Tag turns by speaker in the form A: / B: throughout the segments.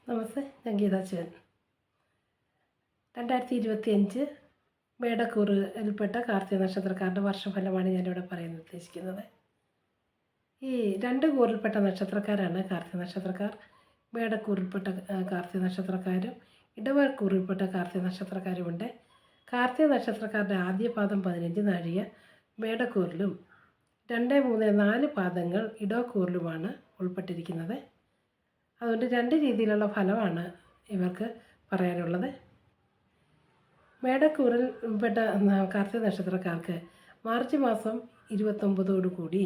A: നമസ്തേ, ഞാൻ ഗീതാ ശിവൻ. 2025 മേടക്കൂറിൽപ്പെട്ട കാർത്തിക നക്ഷത്രക്കാരുടെ വർഷഫലമാണ് ഞാനിവിടെ പറയാൻ ഉദ്ദേശിക്കുന്നത്. ഈ രണ്ട് കൂറിൽപ്പെട്ട നക്ഷത്രക്കാരാണ് കാർത്തിക നക്ഷത്രക്കാർ. മേടക്കൂറിൽപ്പെട്ട കാർത്തിക നക്ഷത്രക്കാരും ഇടവക്കൂറിൽപ്പെട്ട കാർത്തിക നക്ഷത്രക്കാരുമുണ്ട്. കാർത്തിക നക്ഷത്രക്കാരുടെ ആദ്യ പാദം 15 നാഴിക മേടക്കൂറിലും 2, 3, 4 പാദങ്ങൾ ഇടവക്കൂറിലുമാണ് ഉൾപ്പെട്ടിരിക്കുന്നത്. അതുകൊണ്ട് രണ്ട് രീതിയിലുള്ള ഫലമാണ് ഇവർക്ക് പറയാനുള്ളത്. മേടക്കൂറിൽ പെട്ട കാർത്തിക നക്ഷത്രക്കാർക്ക് മാർച്ച് മാസം 29 കൂടി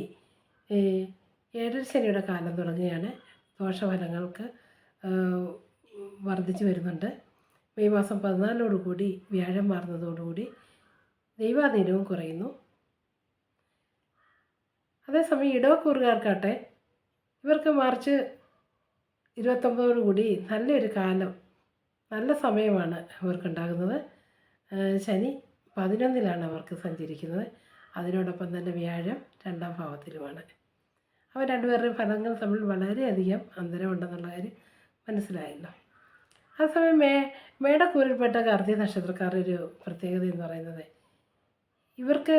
A: ഏഴര ശനിയുടെ കാലം തുടങ്ങുകയാണ്. ദോഷഫലങ്ങൾക്ക് വർദ്ധിച്ചു വരുന്നുണ്ട്. മെയ് മാസം 14 കൂടി വ്യാഴം മാറുന്നതോടുകൂടി ദൈവാധീനവും കുറയുന്നു. അതേസമയം ഇടവക്കൂറുകാർക്കാട്ടെ ഇവർക്ക് മാർച്ച് 29 കൂടി നല്ലൊരു കാലം, നല്ല സമയമാണ് ഇവർക്കുണ്ടാകുന്നത്. ശനി 11ലാണ് അവർക്ക് സഞ്ചരിക്കുന്നത്. അതിനോടൊപ്പം തന്നെ വ്യാഴം 2ാം ഭാവത്തിലുമാണ്. അവ രണ്ടുപേരുടെയും ഫലങ്ങൾ തമ്മിൽ വളരെയധികം അന്തരമുണ്ടെന്നുള്ള കാര്യം മനസ്സിലായല്ലോ. അതേസമയം മേടക്കൂറിൽപ്പെട്ട കാർത്തിക നക്ഷത്രക്കാരുടെ ഒരു പ്രത്യേകത എന്ന് പറയുന്നത്, ഇവർക്ക്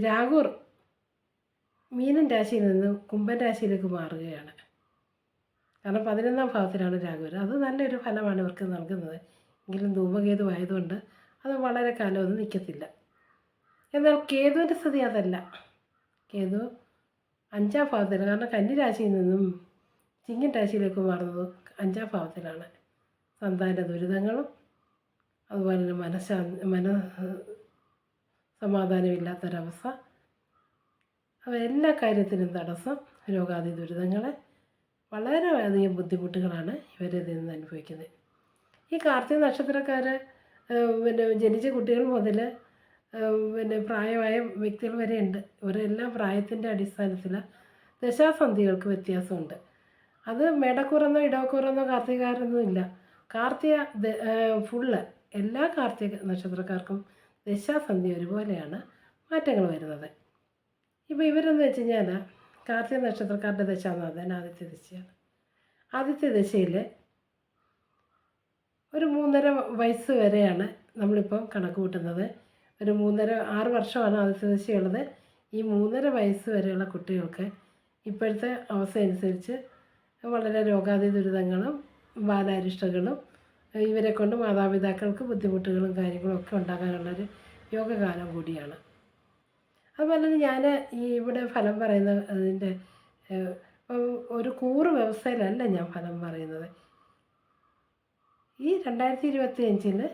A: രാഹുർ മീനൻ രാശിയിൽ നിന്ന് കുംഭൻ രാശിയിലേക്ക് മാറുകയാണ്. കാരണം 11ാം ഭാവത്തിലാണ് രാഹു. അത് നല്ലൊരു ഫലമാണ് ഇവർക്ക് നൽകുന്നത്. എങ്കിലും ധൂമകേതു ആയതുകൊണ്ട് അത് വളരെ കാലമൊന്നും നിൽക്കത്തില്ല. എന്നാൽ കേതുവിൻ്റെ സ്ഥിതി അതല്ല. കേതു 5ാം ഭാവത്തിൽ, കാരണം കന്നി രാശിയിൽ നിന്നും ചിങ്ങൻ രാശിയിലേക്ക് മാറുന്നത് 5ാം ഭാവത്തിലാണ്. സന്താന ദുരിതങ്ങളും അതുപോലെ തന്നെ സമാധാനമില്ലാത്തൊരവസ്ഥ, എല്ലാ കാര്യത്തിനും തടസ്സം, രോഗാദി ദുരിതങ്ങൾ, വളരെയധികം ബുദ്ധിമുട്ടുകളാണ് ഇവരിൽ നിന്ന് അനുഭവിക്കുന്നത്. ഈ കാർത്തിക നക്ഷത്രക്കാർ ജനിച്ച കുട്ടികൾ മുതൽ പ്രായമായ വ്യക്തികൾ വരെ ഉണ്ട്. ഇവരെല്ലാം പ്രായത്തിൻ്റെ അടിസ്ഥാനത്തിൽ ദശാസന്ധികൾക്ക് വ്യത്യാസമുണ്ട്. അത് മേടക്കൂറെന്നോ ഇടവക്കൂറെന്നോ കാർത്തികക്കാരൊന്നും ഇല്ല. കാർത്തിക ഫുള്ള് എല്ലാ കാർത്തിക നക്ഷത്രക്കാർക്കും ദശാസന്ധി ഒരുപോലെയാണ് മാറ്റങ്ങൾ വരുന്നത്. ഇപ്പോൾ ഇവരെന്ന് വെച്ച് കഴിഞ്ഞാൽ കാർത്തിക നക്ഷത്രക്കാരുടെ ദശ എന്ന് പറഞ്ഞാൽ ആദിത്യ ദശയാണ്. ആദിത്യ ദശയിൽ ഒരു 3.5 വയസ്സ് വരെയാണ് നമ്മളിപ്പം കണക്ക് കൂട്ടുന്നത്. ഒരു 6 വർഷമാണ് ആദിത്യ ദശയുള്ളത്. ഈ 3.5 വയസ്സ് വരെയുള്ള കുട്ടികൾക്ക് ഇപ്പോഴത്തെ അവസ്ഥ അനുസരിച്ച് വളരെ രോഗാദി ദുരിതങ്ങളും ബാലാരിഷ്ടകളും ഇവരെ കൊണ്ട് മാതാപിതാക്കൾക്ക് ബുദ്ധിമുട്ടുകളും കാര്യങ്ങളും ഒക്കെ ഉണ്ടാകാനുള്ളൊരു യോഗകാലം കൂടിയാണ്. അതുപോലെ തന്നെ ഞാൻ ഇവിടെ ഫലം പറയുന്ന അതിൻ്റെ ഒരു കൂറ് വ്യവസ്ഥയിലല്ല ഞാൻ ഫലം പറയുന്നത്. ഈ 2025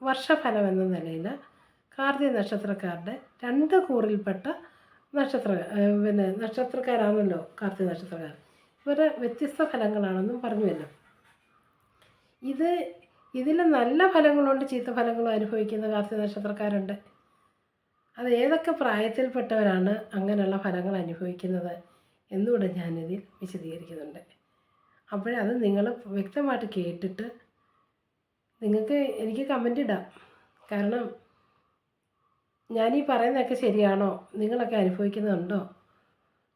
A: വർഷഫലം എന്ന നിലയിൽ കാർത്തിക നക്ഷത്രക്കാരുടെ 2 കൂറിൽപ്പെട്ട നക്ഷത്രക്കാരാണല്ലോ കാർത്തിക നക്ഷത്രക്കാർ. ഇവരുടെ വ്യത്യസ്ത ഫലങ്ങളാണെന്നും പറഞ്ഞുവല്ലോ. ഇതിൽ നല്ല ഫലങ്ങളുണ്ട്, ചീത്ത ഫലങ്ങളും അനുഭവിക്കുന്ന കാർത്തിക നക്ഷത്രക്കാരുണ്ട്. അത് ഏതൊക്കെ പ്രായത്തിൽപ്പെട്ടവരാണ് അങ്ങനെയുള്ള ഫലങ്ങൾ അനുഭവിക്കുന്നത് എന്നുകൂടെ ഞാനിതിൽ വിശദീകരിക്കുന്നുണ്ട്. അപ്പോഴത് നിങ്ങൾ വ്യക്തമായിട്ട് കേട്ടിട്ട് എനിക്ക് കമൻ്റ് ഇടാം. കാരണം ഞാനീ പറയുന്നതൊക്കെ ശരിയാണോ, നിങ്ങളൊക്കെ അനുഭവിക്കുന്നുണ്ടോ,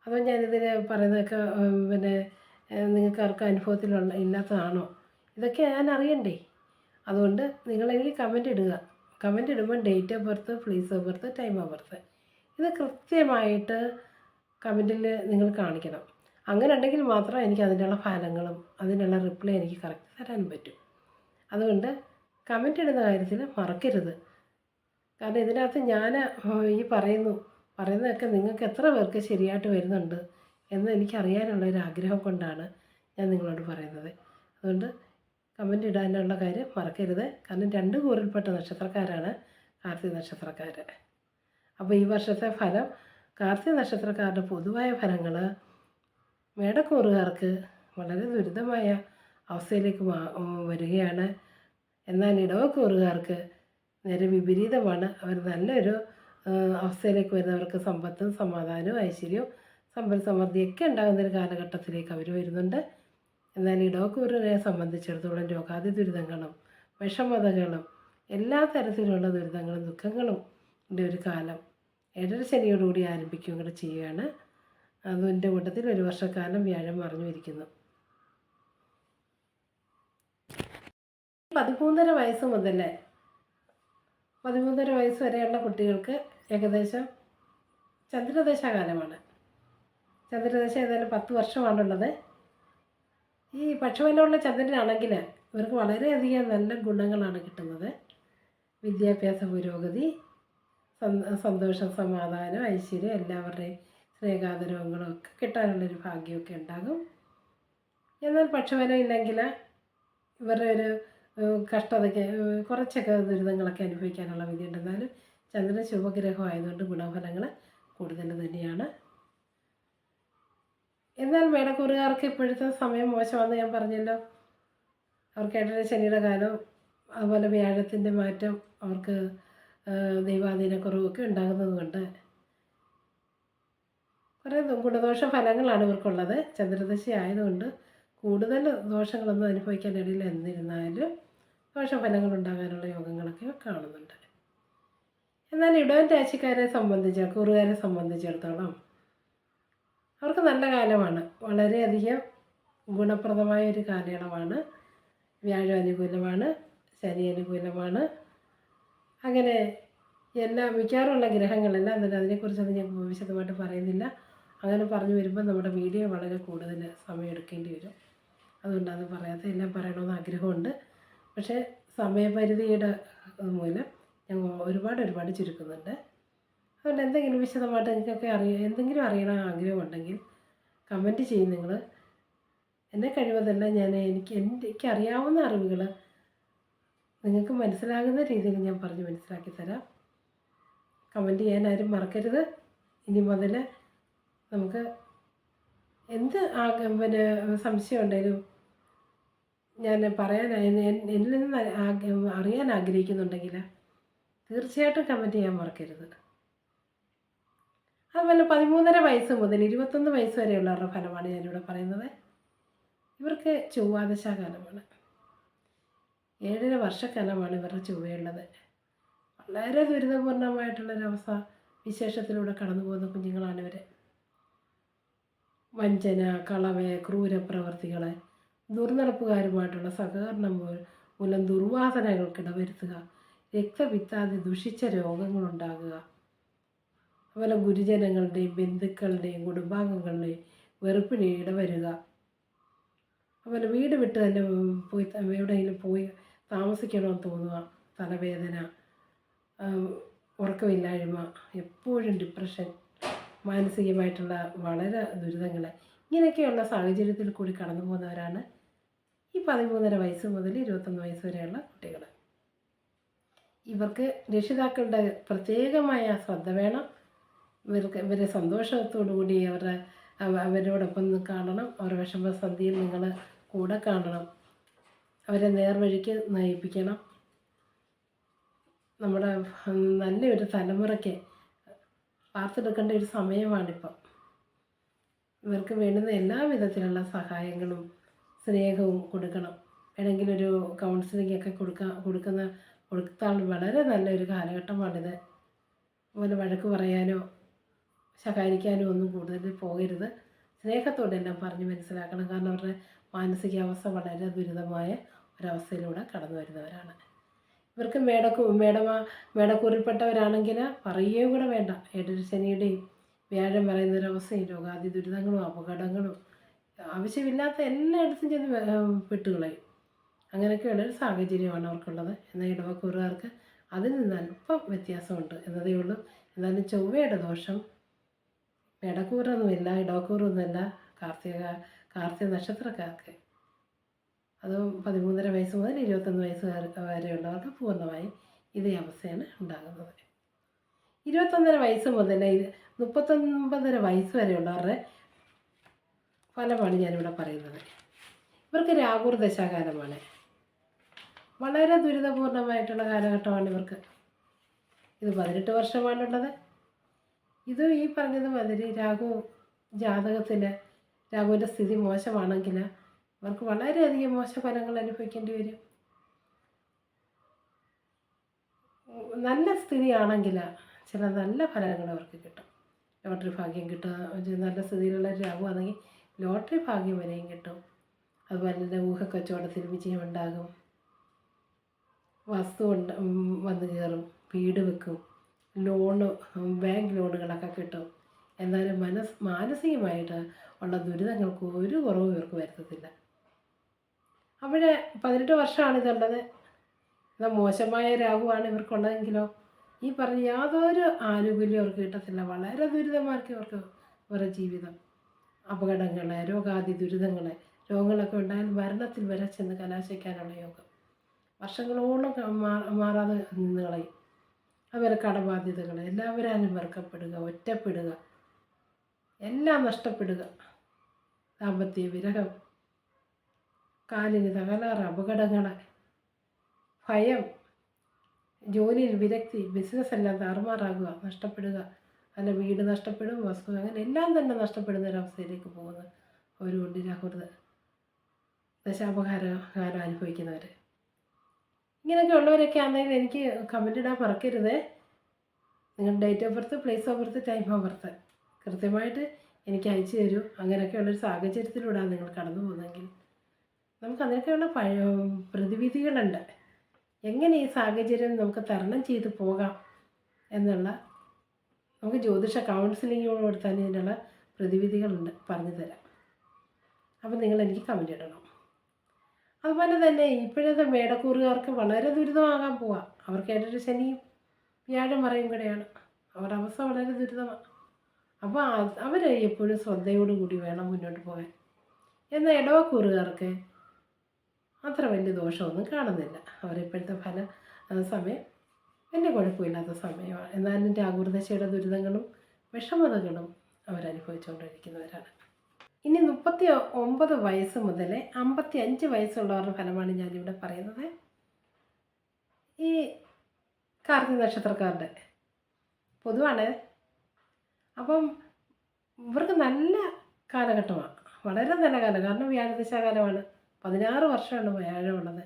A: അതോ ഞാനിതിൽ പറയുന്നതൊക്കെ നിങ്ങൾക്ക് ആർക്കും അനുഭവത്തിലുള്ള ഇല്ലാത്തതാണോ, ഇതൊക്കെ ഞാൻ അറിയണ്ടേ. അതുകൊണ്ട് നിങ്ങളെനിക്ക് കമൻ്റ് ഇടുക. കമൻ്റ് ഇടുമ്പോൾ date of birth, place of birth, time of birth ഇത് കൃത്യമായിട്ട് കമൻറ്റിൽ നിങ്ങൾ കാണിക്കണം. അങ്ങനെ ഉണ്ടെങ്കിൽ മാത്രം എനിക്ക് അതിനുള്ള ഫലങ്ങളും അതിനുള്ള റിപ്ലൈ എനിക്ക് കറക്റ്റ് തരാൻ പറ്റും. അതുകൊണ്ട് കമൻ്റ് ഇടുന്ന കാര്യത്തിൽ മറക്കരുത്. കാരണം ഇതിനകത്ത് ഞാൻ ഈ പറയുന്നതൊക്കെ നിങ്ങൾക്ക് എത്ര പേർക്ക് ശരിയായിട്ട് വരുന്നുണ്ട് എന്ന് എനിക്കറിയാനുള്ളൊരാഗ്രഹം കൊണ്ടാണ് ഞാൻ നിങ്ങളോട് പറയുന്നത്. അതുകൊണ്ട് കമൻ്റ് ഇടാനുള്ള കാര്യം മറക്കരുത്. കാരണം 2 കൂറിൽപ്പെട്ട നക്ഷത്രക്കാരാണ് കാർത്തിക നക്ഷത്രക്കാർ. അപ്പോൾ ഈ വർഷത്തെ ഫലം, കാർത്തിക നക്ഷത്രക്കാരുടെ പൊതുവായ ഫലങ്ങൾ മേടക്കൂറുകാർക്ക് വളരെ ദുരിതമായ അവസ്ഥയിലേക്ക് വരികയാണ്. എന്നാൽ ഇടവക്കൂറുകാർക്ക് നേരെ വിപരീതമാണ്. അവർ നല്ലൊരു അവസ്ഥയിലേക്ക് വരുന്നവർക്ക് സമ്പത്തും സമാധാനവും ഐശ്വര്യവും സമ്പൽ സമൃദ്ധിയൊക്കെ ഉണ്ടാകുന്നൊരു കാലഘട്ടത്തിലേക്ക് അവർ വരുന്നുണ്ട്. എന്നാൽ ഇടവക്കൂറിനെ സംബന്ധിച്ചിടത്തോളം രോഗാദി ദുരിതങ്ങളും വിഷമതകളും എല്ലാ തരത്തിലുള്ള ദുരിതങ്ങളും ദുഃഖങ്ങളും ഒരു കാലം ഏഴര ശനിയോടുകൂടി ആരംഭിക്കുകയും കൂടെ ചെയ്യുകയാണ്. അതിൻ്റെ കൂട്ടത്തിൽ 1 വർഷക്കാലം വ്യാഴം മറഞ്ഞു ഇരിക്കുന്നു. 13.5 വയസ്സ് മുതൽ 13.5 വയസ്സ് വരെയുള്ള കുട്ടികൾക്ക് ഏകദേശം ചന്ദ്രദശാകാലമാണ്. ചന്ദ്രദശ ഏതായാലും 10 വർഷമാണുള്ളത്. ഈ പക്ഷബലമുള്ള ചന്ദ്രനാണെങ്കിൽ ഇവർക്ക് വളരെയധികം നല്ല ഗുണങ്ങളാണ് കിട്ടുന്നത്. വിദ്യാഭ്യാസ പുരോഗതി, സന്തോഷം, സമാധാനം, ഐശ്വര്യം, എല്ലാവരുടെയും സ്നേഹാദരവങ്ങളും ഒക്കെ കിട്ടാനുള്ളൊരു ഭാഗ്യമൊക്കെ ഉണ്ടാകും. എന്നാൽ പക്ഷബലം ഇല്ലെങ്കിൽ ഇവരുടെ ഒരു കഷ്ടതയ്ക്ക് കുറച്ചൊക്കെ ദുരിതങ്ങളൊക്കെ അനുഭവിക്കാനുള്ള വിധിയുണ്ട്. എന്നാലും ചന്ദ്രൻ ശുഭഗ്രഹം ആയതുകൊണ്ട് ഗുണഫലങ്ങൾ കൂടുതൽ തന്നെയാണ്. എന്നാൽ മേടക്കൂറുകാർക്ക് ഇപ്പോഴത്തെ സമയം മോശമാണെന്ന് ഞാൻ പറഞ്ഞല്ലോ. അവർക്ക് 8 ശനിയുടെ കാലം, അതുപോലെ വ്യാഴത്തിൻ്റെ മാറ്റം, അവർക്ക് ദൈവാധീനക്കുറവൊക്കെ ഉണ്ടാകുന്നത് കൊണ്ട് കുറേ ഗുണദോഷ ഫലങ്ങളാണ് ഇവർക്കുള്ളത്. ചന്ദ്രദശ ആയതുകൊണ്ട് കൂടുതൽ ദോഷങ്ങളൊന്നും അനുഭവിക്കാൻ ഇടയില്ല. എന്നിരുന്നാലും ദോഷഫലങ്ങൾ ഉണ്ടാകാനുള്ള യോഗങ്ങളൊക്കെ കാണുന്നുണ്ട്. എന്നാൽ ഇടവൻ രാശിക്കാരെ കൂറുകാരെ സംബന്ധിച്ചിടത്തോളം അവർക്ക് നല്ല കാലമാണ്. വളരെയധികം ഗുണപ്രദമായ ഒരു കാലയളവാണ്. വ്യാഴം അനുകൂലമാണ്, ശനി അനുകൂലമാണ്. അങ്ങനെ മിക്കവാറുള്ള ഗ്രഹങ്ങളെല്ലാം തന്നെ, അതിനെക്കുറിച്ചൊന്നും ഞാൻ വിശദമായിട്ട് പറയുന്നില്ല. അങ്ങനെ പറഞ്ഞു വരുമ്പോൾ നമ്മുടെ വീഡിയോ വളരെ കൂടുതൽ സമയം എടുക്കേണ്ടി വരും. അതുകൊണ്ടത് പറയാത്ത, എല്ലാം പറയണമെന്ന് ആഗ്രഹമുണ്ട്. പക്ഷേ സമയപരിധിയുടെ മൂലം ഞാൻ ഒരുപാട് ചുരുക്കുന്നുണ്ട്. അതുകൊണ്ട് എന്തെങ്കിലും വിശദമായിട്ട് എനിക്കൊക്കെ എന്തെങ്കിലും അറിയണം ആഗ്രഹമുണ്ടെങ്കിൽ കമൻറ്റ് ചെയ്യും നിങ്ങൾ. എന്നെ കഴിവതല്ല എനിക്ക് അറിയാവുന്ന അറിവുകൾ നിങ്ങൾക്ക് മനസ്സിലാകുന്ന രീതിയിൽ ഞാൻ പറഞ്ഞ് മനസ്സിലാക്കി തരാം. കമൻറ്റ് ചെയ്യാൻ ആരും മറക്കരുത്. ഇനി മുതൽ നമുക്ക് എന്ത് സംശയം ഉണ്ടെങ്കിലും ഞാൻ എന്നിൽ നിന്ന് അറിയാൻ ആഗ്രഹിക്കുന്നുണ്ടെങ്കിൽ തീർച്ചയായിട്ടും കമൻറ്റ് ചെയ്യാൻ മറക്കരുത്. അതുപോലെ 13.5 വയസ്സ് മുതൽ 21 വയസ്സ് വരെയുള്ളവരുടെ ഫലമാണ് ഞാനിവിടെ പറയുന്നത്. ഇവർക്ക് ചൊവ്വാദശാകാലമാണ്. 7.5 വർഷക്കാലമാണ് ഇവരുടെ ചൊവ്വയുള്ളത്. വളരെ ദുരിതപൂർണമായിട്ടുള്ളൊരവസ്ഥ വിശേഷത്തിലൂടെ കടന്നു പോകുന്ന കുഞ്ഞുങ്ങളാണ് ഇവർ. വഞ്ചന, കളവ്, ക്രൂരപ്രവർത്തികൾ, ദുർനടപ്പുകാരുമായിട്ടുള്ള സഹകരണം മൂലം ദുർവാസനകൾക്കിട വരുത്തുക, രക്തപിത്താതി ദുഷിച്ച രോഗങ്ങളുണ്ടാകുക, അതുപോലെ ഗുരുജനങ്ങളുടെയും ബന്ധുക്കളുടെയും കുടുംബാംഗങ്ങളുടെയും വെറുപ്പിന് ഇടവരുക, അതുപോലെ വീട് വിട്ട് തന്നെ എവിടെയെങ്കിലും പോയി താമസിക്കണമെന്ന് തോന്നുക, തലവേദന, ഉറക്കമില്ലായ്മ, എപ്പോഴും ഡിപ്രഷൻ, മാനസികമായിട്ടുള്ള വളരെ ദുരിതങ്ങൾ, ഇങ്ങനെയൊക്കെയുള്ള സാഹചര്യത്തിൽ കൂടി കടന്നു പോകുന്നവരാണ് ഈ 13.5 വയസ്സ് മുതൽ 21 വയസ്സ് വരെയുള്ള കുട്ടികൾ. ഇവർക്ക് രക്ഷിതാക്കളുടെ പ്രത്യേകമായ ശ്രദ്ധ വേണം. ഇവരെ സന്തോഷത്തോടു കൂടി അവരോടൊപ്പം കാണണം. അവരുടെ വിഷമസന്ധിയിൽ നിങ്ങൾ കൂടെ കാണണം. അവരെ നേർവഴിക്ക് നയിപ്പിക്കണം. നമ്മുടെ നല്ലൊരു തലമുറയ്ക്ക് വാർത്തെടുക്കേണ്ട ഒരു സമയമാണിപ്പം. ഇവർക്ക് വേണ്ടുന്ന എല്ലാ വിധത്തിലുള്ള സഹായങ്ങളും സ്നേഹവും കൊടുക്കണം. വേണമെങ്കിലൊരു കൗൺസിലിംഗ് ഒക്കെ കൊടുത്താൽ വളരെ നല്ലൊരു കാലഘട്ടമാണിത്. അതുപോലെ വഴക്ക് പറയാനോ ശകാരിക്കാനോ ഒന്നും കൂടുതൽ പോകരുത്. സ്നേഹത്തോടെല്ലാം പറഞ്ഞ് മനസ്സിലാക്കണം. കാരണം അവരുടെ മാനസികാവസ്ഥ വളരെ ദുരിതമായ ഒരവസ്ഥയിലൂടെ കടന്നു വരുന്നവരാണ്. ഇവർക്ക് മേടക്കൂറിൽപ്പെട്ടവരാണെങ്കിൽ പറയുകയും കൂടെ വേണ്ട. 7 ശനിയുടെയും വ്യാഴം പറയുന്നൊരവസ്ഥയും രോഗാദി ദുരിതങ്ങളും അപകടങ്ങളും ആവശ്യമില്ലാത്ത എല്ലായിടത്തും ചെന്ന് പെട്ടുകളയും. അങ്ങനെയൊക്കെയുള്ളൊരു സാഹചര്യമാണ് അവർക്കുള്ളത്. എന്നാൽ ഇടവക്കൂറുകാർക്ക് അതിൽ നിന്ന് അല്പം വ്യത്യാസമുണ്ട് എന്നതേ ഉള്ളൂ. എന്നാലും ചൊവ്വയുടെ ദോഷം മേടക്കൂറൊന്നുമില്ല, ഇടവക്കൂറൊന്നുമില്ല. കാർത്തിക നക്ഷത്രക്കാർക്ക് അതും 13.5 വയസ്സ് മുതൽ 21 വയസ്സ് വരെയുള്ളവർക്ക് പൂർണ്ണമായും ഇതേ അവസ്ഥയാണ് ഉണ്ടാകുന്നത്. 21.5 വയസ്സ് മുതൽ 39.5 വയസ്സ് വരെയുള്ളവരുടെ ഫലമാണ് ഞാനിവിടെ പറയുന്നത്. ഇവർക്ക് രാഹുർ ദശാകാലമാണ്. വളരെ ദുരിതപൂർണമായിട്ടുള്ള കാലഘട്ടമാണ് ഇവർക്ക്. ഇത് 18 വർഷമാണുള്ളത്. ഇത് ഈ പറഞ്ഞത് മാതിരി രാഹുവിൻ്റെ സ്ഥിതി മോശമാണെങ്കിൽ അവർക്ക് വളരെയധികം മോശഫലങ്ങൾ അനുഭവിക്കേണ്ടി വരും. നല്ല സ്ഥിതിയാണെങ്കിൽ ചില നല്ല ഫലങ്ങൾ അവർക്ക് കിട്ടും. ലോട്ടറി ഭാഗ്യം കിട്ടുക, നല്ല സ്ഥിതിയിലുള്ള രാഹു ആണെങ്കിൽ ലോട്ടറി ഭാഗ്യം വരെയും കിട്ടും. അതുപോലെ തന്നെ ഊഹക്കച്ചവടത്തിൽ വിജയമുണ്ടാകും. വസ്തു ഉണ്ട് വന്ന് കയറും, വീട് വെക്കും, ലോണ് ബാങ്ക് ലോണുകളൊക്കെ കിട്ടും. എന്നാലും മാനസികമായിട്ട് ഉള്ള ദുരിതങ്ങൾക്ക് ഒരു കുറവും ഇവർക്ക് വരുത്തത്തില്ല. അവിടെ 18 വർഷമാണ് ഇതുള്ളത്. എന്നാൽ മോശമായ രാഹുവാണ് ഇവർക്കുള്ളതെങ്കിലോ ഈ പറഞ്ഞ യാതൊരു ആനുകൂല്യം അവർക്ക് കിട്ടത്തില്ല. വളരെ ദുരിതമായിരിക്കും അവരുടെ ജീവിതം. അപകടങ്ങൾ, രോഗാദി ദുരിതങ്ങൾ, രോഗങ്ങളൊക്കെ ഉണ്ടായാൽ മരണത്തിൽ വരെ ചെന്ന് കലാശിക്കാനുള്ള യോഗം. വർഷങ്ങളോളം മാറാതെ നിന്ന് കളയും. അതുപോലെ കടബാധ്യതകൾ, എല്ലാവരും വെറുക്കപ്പെടുക, ഒറ്റപ്പെടുക, എല്ലാം നഷ്ടപ്പെടുക, ദാമ്പത്യ വിരഹം, കാലിന് തകരാറ്, അപകടങ്ങൾ, ഭയം, ജോലിയിൽ വിരക്തി, ബിസിനസ് എല്ലാം താറുമാറാകുക, നഷ്ടപ്പെടുക, അല്ല വീട് നഷ്ടപ്പെടും, വസ്തു, അങ്ങനെ എല്ലാം തന്നെ നഷ്ടപ്പെടുന്ന ഒരവസ്ഥയിലേക്ക് പോകുന്ന അവരുണ്ട്. രാഹുർദ ദശാപകാരം അനുഭവിക്കുന്നവർ. ഇങ്ങനെയൊക്കെ ഉള്ളവരൊക്കെ ആണെങ്കിൽ എനിക്ക് കമൻ്റ് ഇടാൻ മറക്കരുത്. നിങ്ങളുടെ date of birth, place of birth, time of birth കൃത്യമായിട്ട് എനിക്ക് അയച്ചു തരൂ. അങ്ങനെയൊക്കെയുള്ളൊരു സാഹചര്യത്തിലൂടെയാണ് നിങ്ങൾ കടന്നു പോകുന്നതെങ്കിൽ നമുക്ക് അതിനൊക്കെയുള്ള പ്രതിവിധികളുണ്ട്. എങ്ങനെ ഈ സാഹചര്യം നമുക്ക് തരണം ചെയ്ത് പോകാം എന്നുള്ള നമുക്ക് ജ്യോതിഷ കൗൺസിലിങ്ങിനോട് തന്നെ ഇതിനുള്ള പ്രതിവിധികളുണ്ട്, പറഞ്ഞു തരാം. അപ്പം നിങ്ങളെനിക്ക് കമൻ്റ് ഇടണം. അതുപോലെ തന്നെ ഇപ്പോഴത്തെ മേടക്കൂറുകാർക്ക് വളരെ ദുരിതമാകാൻ പോവാം. അവർക്ക് ഏതൊരു ശനിയും വ്യാഴം മറയും കൂടെയാണ്. അവരുടെ അവസ്ഥ വളരെ ദുരിതമാണ്. അപ്പോൾ അവർ എപ്പോഴും ശ്രദ്ധയോടുകൂടി വേണം മുന്നോട്ട് പോകാൻ. എന്നാൽ ഇടവക്കൂറുകാർക്ക് അത്ര വലിയ ദോഷമൊന്നും കാണുന്നില്ല. അവരിപ്പോഴത്തെ സമയം വലിയ കുഴപ്പമില്ലാത്ത സമയമാണ്. എന്നാലും രാഹുർദശയുടെ ദുരിതങ്ങളും വിഷമതകളും അവരനുഭവിച്ചുകൊണ്ടിരിക്കുന്നവരാണ്. ഇനി 39 വയസ്സ് മുതൽ 55 വയസ്സുള്ളവരുടെ ഫലമാണ് ഞാനിവിടെ പറയുന്നത്. ഈ കാർത്തിക നക്ഷത്രക്കാരുടെ പൊതുവാണ്. അപ്പം ഇവർക്ക് നല്ല കാലഘട്ടമാണ്, വളരെ നല്ല കാലം. കാരണം വ്യാഴദശാകാലമാണ്, 16 വർഷമാണ് വ്യാഴമുള്ളത്.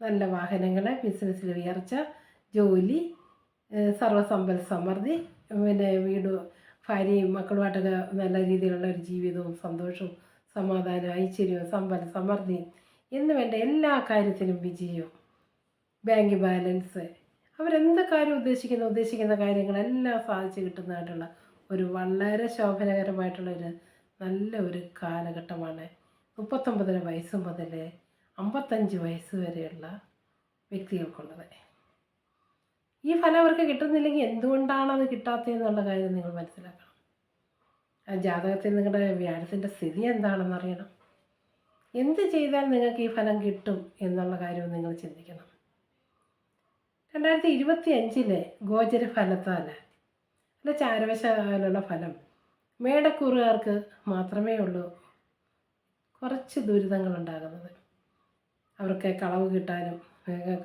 A: നല്ല വാഹനങ്ങൾ, ബിസിനസ്സിൽ ഉയർച്ച, ജോലി, സർവ്വസമ്പൽ സമൃദ്ധി, പിന്നെ വീട്, ഭാര്യയും മക്കളുമായിട്ടൊക്കെ നല്ല രീതിയിലുള്ള ഒരു ജീവിതവും സന്തോഷവും സമാധാനവും ഐശ്വര്യവും സമ്പൽ സമൃദ്ധിയും എന്ന് വേണ്ട എല്ലാ കാര്യത്തിലും വിജയവും, ബാങ്ക് ബാലൻസ്, അവരെന്ത് കാര്യം ഉദ്ദേശിക്കുന്ന കാര്യങ്ങളെല്ലാം സാധിച്ചു കിട്ടുന്നതായിട്ടുള്ള ഒരു വളരെ ശോഭനകരമായിട്ടുള്ളൊരു നല്ല ഒരു കാലഘട്ടമാണ് 39 വയസ്സ് മുതൽ 55 വയസ്സ് വരെയുള്ള വ്യക്തികൾക്കുള്ളത്. ഈ ഫലം അവർക്ക് കിട്ടുന്നില്ലെങ്കിൽ എന്തുകൊണ്ടാണ് അത് കിട്ടാത്തതെന്നുള്ള കാര്യം നിങ്ങൾ മനസ്സിലാക്കണം. ആ ജാതകത്തിൽ നിങ്ങളുടെ വ്യാഴത്തിൻ്റെ സ്ഥിതി എന്താണെന്ന് അറിയണം. എന്ത് ചെയ്താൽ നിങ്ങൾക്ക് ഈ ഫലം കിട്ടും എന്നുള്ള കാര്യവും നിങ്ങൾ ചിന്തിക്കണം. 2025 ഗോചര ഫലത്താൽ അല്ല ചാരവശാലുള്ള ഫലം മേടക്കൂറുകാർക്ക് മാത്രമേ ഉള്ളൂ കുറച്ച് ദുരിതങ്ങളുണ്ടാകുന്നത്. അവർക്ക് കളവ് കിട്ടാനും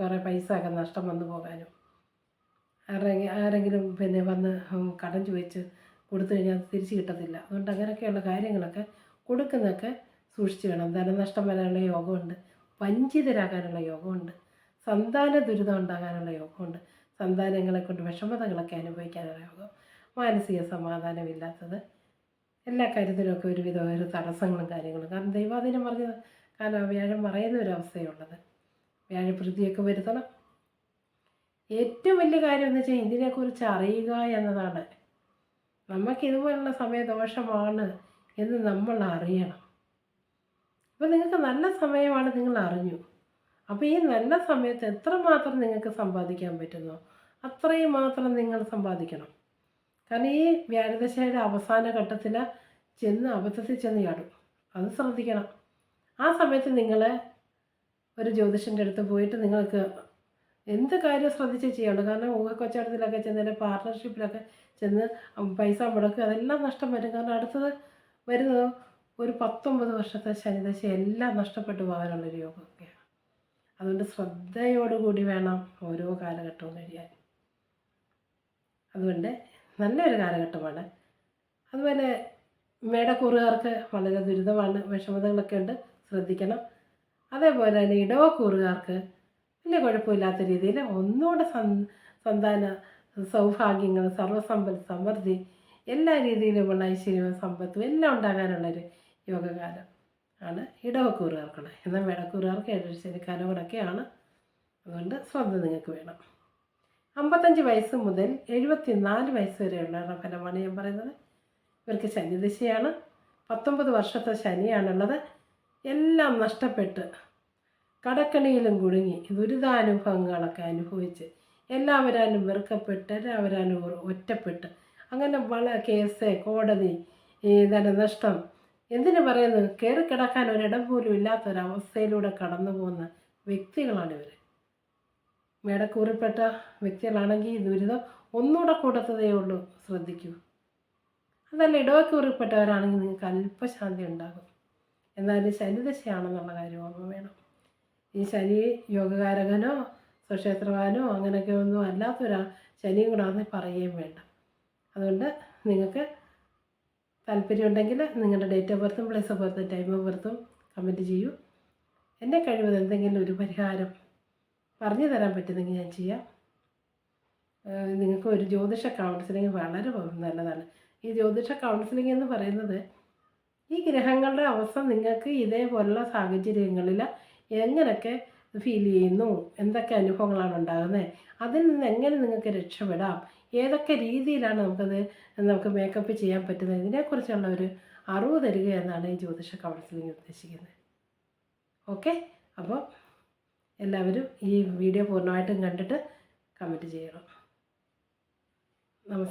A: കുറേ പൈസ ഒക്കെ നഷ്ടം വന്നു പോകാനും, ആരെങ്കിലും പിന്നെ വന്ന് കടം ചോദിച്ച് കൊടുത്തു കഴിഞ്ഞാൽ അത് തിരിച്ച് കിട്ടത്തില്ല. അതുകൊണ്ട് അങ്ങനെയൊക്കെയുള്ള കാര്യങ്ങളൊക്കെ കൊടുക്കുന്നതൊക്കെ സൂക്ഷിച്ച് വേണം. ധനനഷ്ടം വരാനുള്ള യോഗമുണ്ട്, വഞ്ചിതരാകാനുള്ള യോഗമുണ്ട്, സന്താന ദുരിതം ഉണ്ടാകാനുള്ള യോഗമുണ്ട്, സന്താനങ്ങളെ കൊണ്ട് വിഷമതകളൊക്കെ അനുഭവിക്കാനുള്ള യോഗം, മാനസിക സമാധാനമില്ലാത്തത്, എല്ലാ കാര്യത്തിലുമൊക്കെ ഒരു തടസ്സങ്ങളും കാര്യങ്ങളും. കാരണം ദൈവാധീനം പറഞ്ഞ കാലം വ്യാഴം മറയുന്ന ഒരവസ്ഥയുള്ളത്. വ്യാഴപ്രീതിയൊക്കെ വരുത്തണം. ഏറ്റവും വലിയ കാര്യം എന്ന് വെച്ചാൽ ഇതിനെക്കുറിച്ച് അറിയുക എന്നതാണ്. നമുക്കിതുപോലുള്ള സമയദോഷമാണ് എന്ന് നമ്മൾ അറിയണം. അപ്പോൾ നിങ്ങൾക്ക് നല്ല സമയമാണ്, നിങ്ങൾ അറിഞ്ഞു. അപ്പോൾ ഈ നല്ല സമയത്ത് എത്രമാത്രം നിങ്ങൾക്ക് സമ്പാദിക്കാൻ പറ്റുന്നോ അത്രയും മാത്രം നിങ്ങൾ സമ്പാദിക്കണം. കാരണം ഈ വ്യാഴദശയുടെ അവസാന ഘട്ടത്തിൽ അബദ്ധത്തിൽ ചെന്ന് ചാടും. അത് ശ്രദ്ധിക്കണം. ആ സമയത്ത് നിങ്ങൾ ഒരു ജ്യോതിഷൻ്റെ അടുത്ത് പോയിട്ട് നിങ്ങൾക്ക് എന്ത് കാര്യം ശ്രദ്ധിച്ച് ചെയ്യുള്ളൂ. കാരണം ഊഹക്കൊച്ചാട്ടത്തിലൊക്കെ ചെന്ന് പാർട്ട്ണർഷിപ്പിലൊക്കെ ചെന്ന് പൈസ മുടക്കുക, അതെല്ലാം നഷ്ടം വരും. കാരണം അടുത്തത് വരുന്നത് ഒരു 19 വർഷത്തെ ശനിദശ എല്ലാം നഷ്ടപ്പെട്ടു പോകാനുള്ളൊരു യോഗമൊക്കെയാണ്. അതുകൊണ്ട് ശ്രദ്ധയോടുകൂടി വേണം ഓരോ കാലഘട്ടവും കഴിയാൻ. അതുകൊണ്ട് നല്ലൊരു കാലഘട്ടമാണ്. അതുപോലെ മേടക്കൂറുകാർക്ക് വളരെ ദുരിതമാണ്, വിഷമതകളൊക്കെ ഉണ്ട്, ശ്രദ്ധിക്കണം. അതേപോലെ തന്നെ ഇടവക്കൂറുകാർക്ക് വലിയ കുഴപ്പമില്ലാത്ത രീതിയിൽ ഒന്നുകൂടെ സന്താന സൗഭാഗ്യങ്ങൾ, സർവ്വസമ്പൽ സമൃദ്ധി, എല്ലാ രീതിയിലുമുള്ള ഐശ്വര്യവും സമ്പത്തും എല്ലാം ഉണ്ടാകാനുള്ളൊരു യോഗകാലം ആണ് ഇടവക്കൂറുകാർക്കുള്ളത്. എന്നാൽ മേടക്കൂറുകാർക്ക് 7 ശനിക്കാലം കൂടെയൊക്കെയാണ് അതുകൊണ്ട് ശ്രദ്ധ നിങ്ങൾക്ക് വേണം. 55 വയസ്സ് മുതൽ 74 വയസ്സ് വരെയുള്ളവരുടെ ഫലമാണ് ഞാൻ പറയുന്നത്. ഇവർക്ക് ശനിദശയാണ്. 19 വർഷത്തെ ശനിയാണുള്ളത്. എല്ലാം നഷ്ടപ്പെട്ട് കടക്കണിയിലും കുടുങ്ങി ദുരിതാനുഭവങ്ങളൊക്കെ അനുഭവിച്ച് എല്ലാവരാലും വെറുക്കപ്പെട്ട് എല്ലാവരാലും ഒറ്റപ്പെട്ട് അങ്ങനെ കേസ്, കോടതി, ഈ ധനനഷ്ടം, എന്തിനു പറയുന്നു, കയറി കിടക്കാൻ ഒരിടം പോലും ഇല്ലാത്തൊരവസ്ഥയിലൂടെ കടന്നു പോകുന്ന വ്യക്തികളാണിവർ. മേടക്കൂറിൽപ്പെട്ട വ്യക്തികളാണെങ്കിൽ ഈ ദുരിതം ഒന്നുകൂടെ കൂടത്തതേ ഉള്ളൂ. ശ്രദ്ധിക്കൂ. അതല്ല ഇടവക്കൂറിൽപ്പെട്ടവരാണെങ്കിൽ നിങ്ങൾക്ക് അല്പശാന്തി ഉണ്ടാകും. എന്നാലും ശനിദശയാണെന്നുള്ള കാര്യം ഓർമ്മ വേണം. ഈ ശനി യോഗകാരകനോ സ്വക്ഷേത്രവാനോ അങ്ങനെയൊക്കെ ഒന്നും അല്ലാത്തൊരാ ശനിയും കൂടാതെ പറയുകയും വേണ്ട. അതുകൊണ്ട് നിങ്ങൾക്ക് താല്പര്യമുണ്ടെങ്കിൽ നിങ്ങളുടെ ഡേറ്റ് ഓഫ് ബർത്തും പ്ലേസ് ഓഫ് ബർത്തും ടൈം ഓഫ് ബർത്തും കമൻറ്റ് ചെയ്യൂ. എന്നെ കഴിവത് എന്തെങ്കിലും ഒരു പരിഹാരം പറഞ്ഞു തരാൻ പറ്റുന്നെങ്കിൽ ഞാൻ ചെയ്യാം. നിങ്ങൾക്ക് ഒരു ജ്യോതിഷ കൗൺസിലിംഗ് വളരെ നല്ലതാണ്. ഈ ജ്യോതിഷ കൗൺസിലിംഗ് എന്ന് പറയുന്നത് ഈ ഗ്രഹങ്ങളുടെ അവസ്ഥ നിങ്ങൾക്ക് ഇതേപോലുള്ള സാഹചര്യങ്ങളിൽ എങ്ങനെയൊക്കെ ഫീൽ ചെയ്യുന്നു, എന്തൊക്കെ അനുഭവങ്ങളാണ് ഉണ്ടാകുന്നത്, അതിൽ നിന്ന് എങ്ങനെ നിങ്ങൾക്ക് രക്ഷപ്പെടാം, ഏതൊക്കെ രീതിയിലാണ് നമുക്ക് മേക്കപ്പ് ചെയ്യാൻ പറ്റുന്നത്, ഇതിനെക്കുറിച്ചുള്ള ഒരു അറിവ് തരിക എന്നാണ് ഈ ജ്യോതിഷ കൗൺസിലിംഗ് ഉദ്ദേശിക്കുന്നത്. ഓക്കെ, അപ്പോൾ എല്ലാവരും ഈ വീഡിയോ പൂർണ്ണമായിട്ടും കണ്ടിട്ട് കമൻറ്റ് ചെയ്യണം. നമസ്കാരം.